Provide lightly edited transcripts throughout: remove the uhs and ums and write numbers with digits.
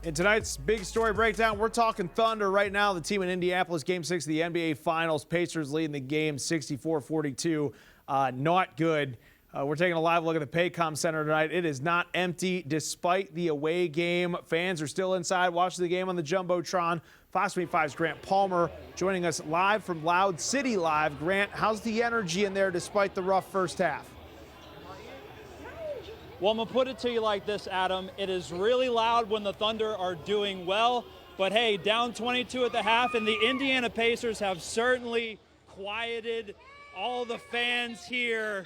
In tonight's big story breakdown, we're talking Thunder right now. The team in Indianapolis, Game 6 of the NBA Finals. Pacers leading the game 64-42. Not good. We're taking a live look at the Paycom Center tonight. It is not empty despite the away game. Fans are still inside watching the game on the Jumbotron. Fox 25's Grant Palmer joining us live from Loud City Live. Grant, how's the energy in there despite the rough first half? Well, I'm going to put it to you like this, Adam. It is really loud when the Thunder are doing well. But, hey, down 22 at the half, and the Indiana Pacers have certainly quieted all the fans here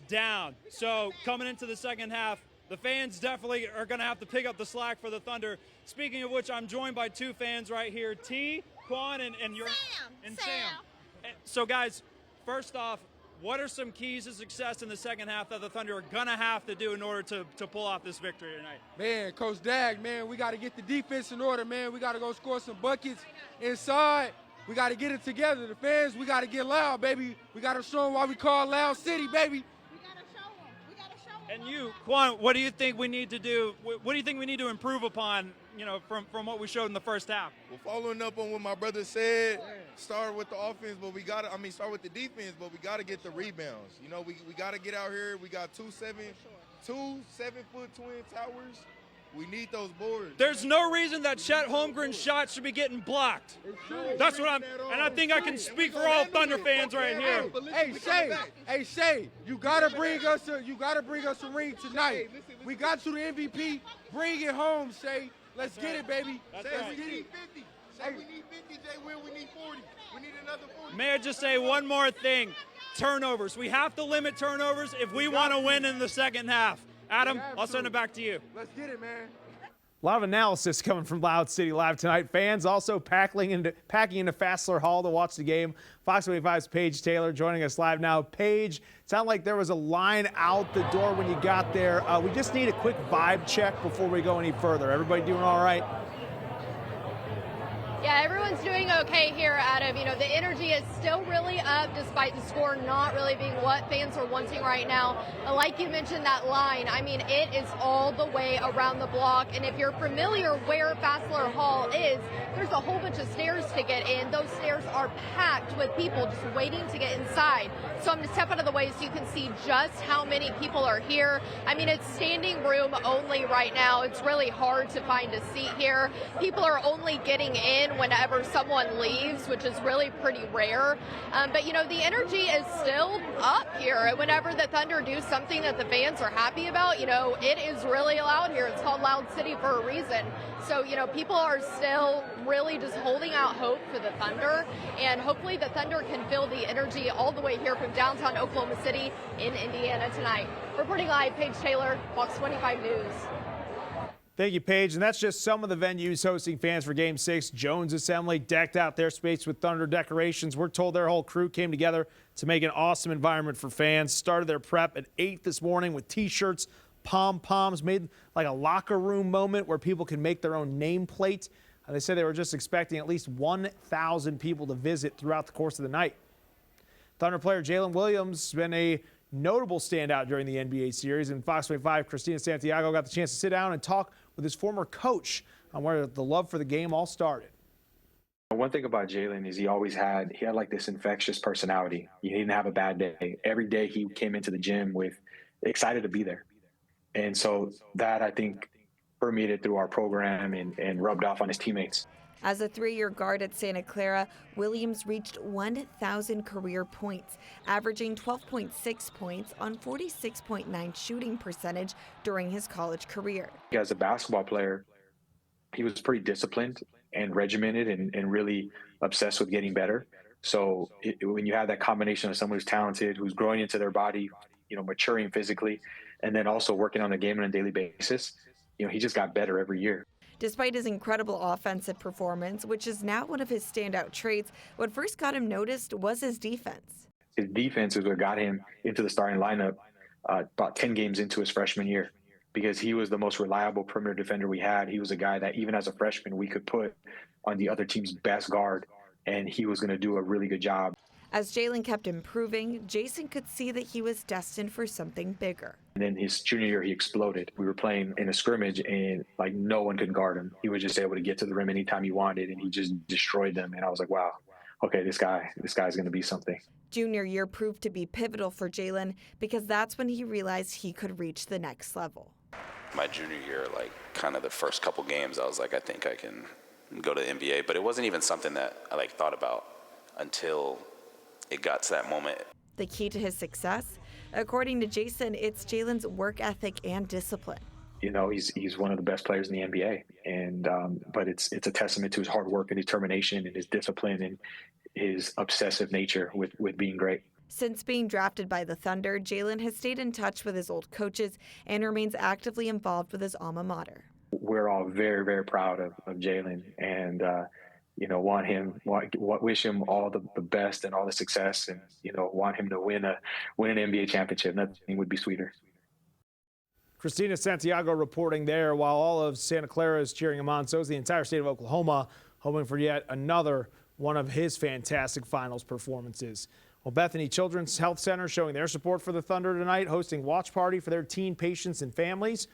down. So coming into the second half, the fans definitely are going to have to pick up the slack for the Thunder. Speaking of which, I'm joined by two fans right here, T, Quan, and Sam. So, guys, first off, what are some keys to success in the second half that the Thunder are going to have to do in order to pull off this victory tonight? Man, Coach Dag, man, we got to get the defense in order, man. We got to go score some buckets inside. We got to get it together. The fans, we got to get loud, baby. We got to show them why we call Loud City, baby. And you, Quan, what do you think we need to do? What do you think we need to improve upon, you know, from what we showed in the first half? Well, following up on what my brother said, start with the offense, but we got to, start with the defense, but we got to get the rebounds. You know, we got to get out here. We got two 7-foot twin towers. We need those boards. There's no reason that Chet Holmgren's shot should be getting blocked. That's what and I think I can speak for all Thunder fans right here. Hey Shay, you gotta bring us a ring tonight. We got you the MVP. Bring it home, Shay. Let's get it, baby. Let's get it. We need 50. Say we need 50, Jay Will. We need 40. We need another 40. May I just say one more thing? Turnovers. We have to limit turnovers if we want to win in the second half. Adam, I'll send it back to you. Let's get it, man. A lot of analysis coming from Loud City Live tonight. Fans also packing into Fassler Hall to watch the game. Fox 25's Paige Taylor joining us live now. Paige, it sounded like there was a line out the door when you got there. We just need a quick vibe check before we go any further. Everybody doing all right? Yeah, everyone's doing okay here, Adam. You know, the energy is still really up despite the score not really being what fans are wanting right now. Like you mentioned, that line, I mean, it is all the way around the block. And if you're familiar where Fassler Hall is, there's a whole bunch of stairs to get in. Those stairs are packed with people just waiting to get inside. So I'm going to step out of the way so you can see just how many people are here. I mean, it's standing room only right now. It's really hard to find a seat here. People are only getting in whenever someone leaves, which is really pretty rare. But, you know, the energy is still up here. And whenever the Thunder do something that the fans are happy about, you know, it is really loud here. It's called Loud City for a reason. So, you know, people are still really just holding out hope for the Thunder. And hopefully the Thunder can feel the energy all the way here from downtown Oklahoma City in Indiana tonight. Reporting live, Paige Taylor, Fox 25 News. Thank you, Paige. And that's just some of the venues hosting fans for Game 6. Jones Assembly decked out their space with Thunder decorations. We're told their whole crew came together to make an awesome environment for fans. Started their prep at 8 this morning with T-shirts, pom-poms, made like a locker room moment where people can make their own nameplate. They said they were just expecting at least 1,000 people to visit throughout the course of the night. Thunder player Jalen Williams has been a notable standout during the NBA series, and Fox 25 Christina Santiago got the chance to sit down and talk with his former coach on where the love for the game all started. One thing about Jalen is he had like this infectious personality. He didn't have a bad day. Every day he came into the gym with excited to be there. And so that, I think, permeated through our program and rubbed off on his teammates. As a 3-year guard at Santa Clara, Williams reached 1,000 career points, averaging 12.6 points on 46.9 shooting percentage during his college career. As a basketball player, he was pretty disciplined and regimented and really obsessed with getting better. So when you have that combination of someone who's talented, who's growing into their body, you know, maturing physically, and then also working on the game on a daily basis, you know, he just got better every year. Despite his incredible offensive performance, which is now one of his standout traits, what first got him noticed was his defense. His defense is what got him into the starting lineup about 10 games into his freshman year, because he was the most reliable perimeter defender we had. He was a guy that even as a freshman we could put on the other team's best guard, and he was going to do a really good job. As Jalen kept improving, Jason could see that he was destined for something bigger. And then his junior year, he exploded. We were playing in a scrimmage, and like no one could guard him. He was just able to get to the rim anytime he wanted, and he just destroyed them. And I was like, wow, okay, this guy's going to be something. Junior year proved to be pivotal for Jalen because that's when he realized he could reach the next level. My junior year, like kind of the first couple games, I was like, I think I can go to the NBA. But it wasn't even something that I like thought about until it got to that moment. The key to his success? According to Jason, it's Jalen's work ethic and discipline. You know, he's one of the best players in the NBA, and but it's a testament to his hard work and determination and his discipline and his obsessive nature with being great. Since being drafted by the Thunder, Jalen has stayed in touch with his old coaches and remains actively involved with his alma mater. We're all very, very proud of Jalen, and you know, wish him all the best and all the success, and you know, want him to win an NBA championship. Nothing would be sweeter. Christina Santiago reporting there, while all of Santa Clara is cheering him on. So is the entire state of Oklahoma, hoping for yet another one of his fantastic finals performances. Well, Bethany Children's Health Center showing their support for the Thunder tonight, hosting watch party for their teen patients and families.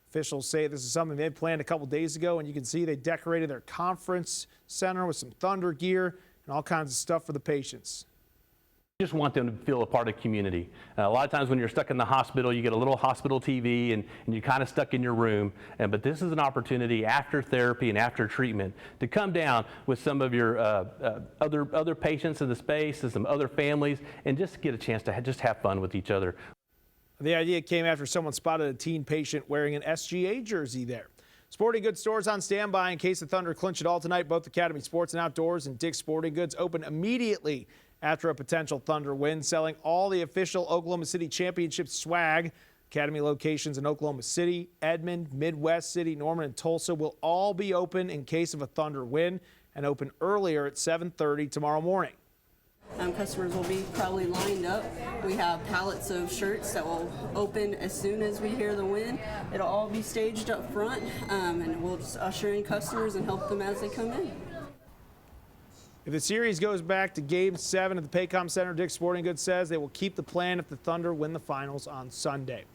Officials say this is something they planned a couple days ago, and you can see they decorated their conference center with some Thunder gear and all kinds of stuff for the patients. Just want them to feel a part of the community. A lot of times when you're stuck in the hospital, you get a little hospital TV and you're kind of stuck in your room. But this is an opportunity after therapy and after treatment to come down with some of your other patients in the space and some other families and just get a chance to just have fun with each other. The idea came after someone spotted a teen patient wearing an SGA jersey there. Sporting Goods stores on standby in case the Thunder clinch it all tonight. Both Academy Sports and Outdoors and Dick's Sporting Goods open immediately after a potential Thunder win, selling all the official Oklahoma City Championship swag. Academy locations in Oklahoma City, Edmond, Midwest City, Norman, and Tulsa will all be open in case of a Thunder win and open earlier at 7:30 tomorrow morning. Customers will be probably lined up. We have pallets of shirts that will open as soon as we hear the win. It'll all be staged up front, and we'll just usher in customers and help them as they come in. If the series goes back to Game 7 at the Paycom Center, Dick's Sporting Goods says they will keep the plan if the Thunder win the finals on Sunday.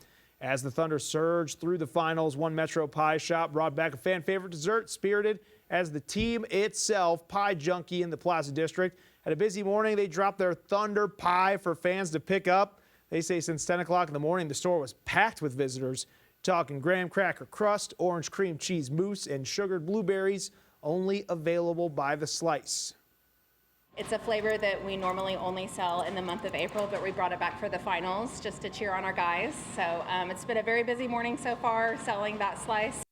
As the Thunder surge through the finals, one Metro Pie shop brought back a fan favorite dessert, spirited as the team itself. Pie Junkie in the Plaza District had a busy morning. They dropped their Thunder Pie for fans to pick up. They say since 10 o'clock in the morning, the store was packed with visitors, talking graham cracker crust, orange cream cheese mousse, and sugared blueberries, only available by the slice. It's a flavor that we normally only sell in the month of April, but we brought it back for the finals just to cheer on our guys. So it's been a very busy morning so far selling that slice.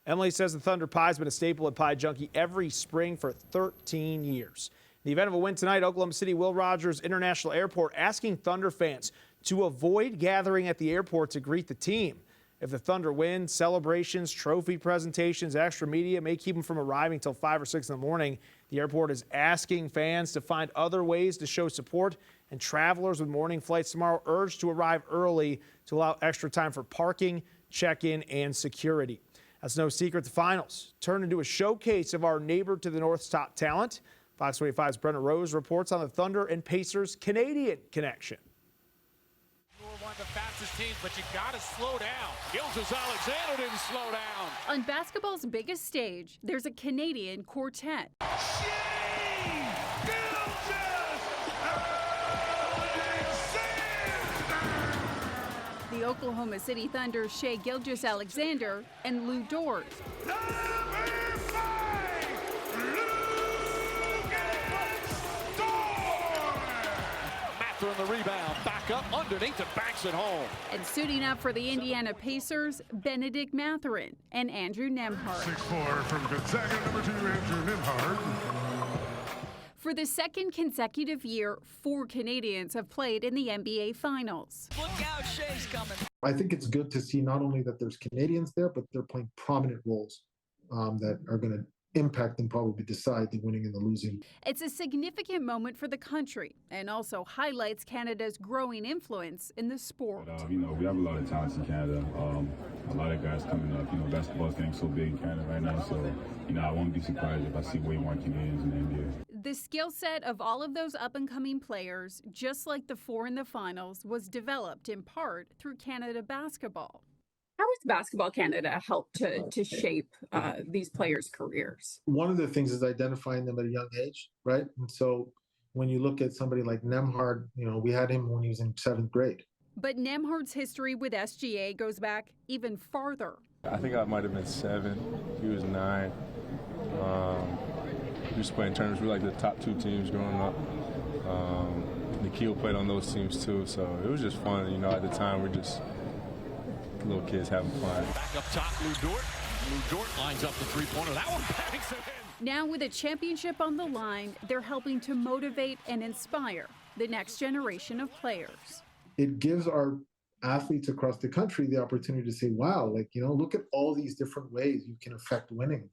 Emily says the Thunder Pie has been a staple at Pie Junkie every spring for 13 years. In the event of a win tonight, Oklahoma City Will Rogers International Airport asking Thunder fans to avoid gathering at the airport to greet the team. If the Thunder win, celebrations, trophy presentations, extra media may keep them from arriving till 5 or 6 in the morning. The airport is asking fans to find other ways to show support, and travelers with morning flights tomorrow urged to arrive early to allow extra time for parking, check-in, and security. That's no secret. The finals turned into a showcase of our neighbor to the north's top talent. Fox 25's Brenna Rose reports on the Thunder and Pacers Canadian connection. One of the fastest teams, but you got to slow down. Gilgeous-Alexander didn't slow down. On basketball's biggest stage, there's a Canadian quartet. The Oklahoma City Thunder's Shai Gilgeous-Alexander and Lou Dort. On the rebound, back up underneath and backs it home. And suiting up for the Indiana Pacers, Benedict Mathurin and Andrew Nembhard. 6'4" from Gonzaga, number 2, Andrew Nembhard. For the second consecutive year, 4 Canadians have played in the NBA Finals. Look out, Shai's coming. I think it's good to see not only that there's Canadians there, but they're playing prominent roles that are going to impact and probably decide the winning and the losing. It's a significant moment for the country and also highlights Canada's growing influence in the sport. We have a lot of talents in Canada. A lot of guys coming up. Basketball's getting so big in Canada right now, so I won't be surprised if I see way more Canadians in the NBA. The skill set of all of those up-and-coming players, just like the 4 in the finals, was developed in part through Canada Basketball. How has Basketball Canada helped to shape these players' careers? One of the things is identifying them at a young age, right? And so when you look at somebody like Nemhard, we had him when he was in 7th grade. But Nemhard's history with SGA goes back even farther. I think I might have been 7. He was 9. We used to play in tournaments. We were like the top 2 teams growing up. Nikhil played on those teams too, so it was just fun. At the time, we're just little kids having fun. Back up top, Lou Dort. Lou Dort lines up the three-pointer. That one bangs it in. Now with a championship on the line, they're helping to motivate and inspire the next generation of players. It gives our athletes across the country the opportunity to say, wow, look at all these different ways you can affect winning.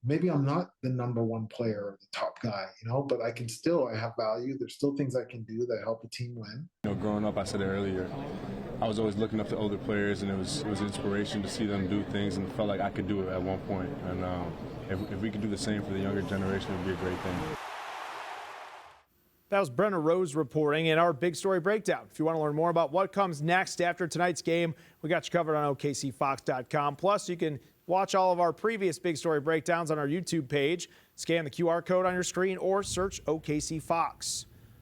Maybe I'm not the number 1 player or the top guy, but I have value. There's still things I can do that help a team win. Growing up, I said it earlier, I was always looking up to older players, and it was inspiration to see them do things, and felt like I could do it at one point. And if we could do the same for the younger generation, it would be a great thing. That was Brenna Rose reporting in our Big Story Breakdown. If you want to learn more about what comes next after tonight's game, we got you covered on OKCFox.com. Plus, you can watch all of our previous Big Story Breakdowns on our YouTube page. Scan the QR code on your screen or search OKC Fox.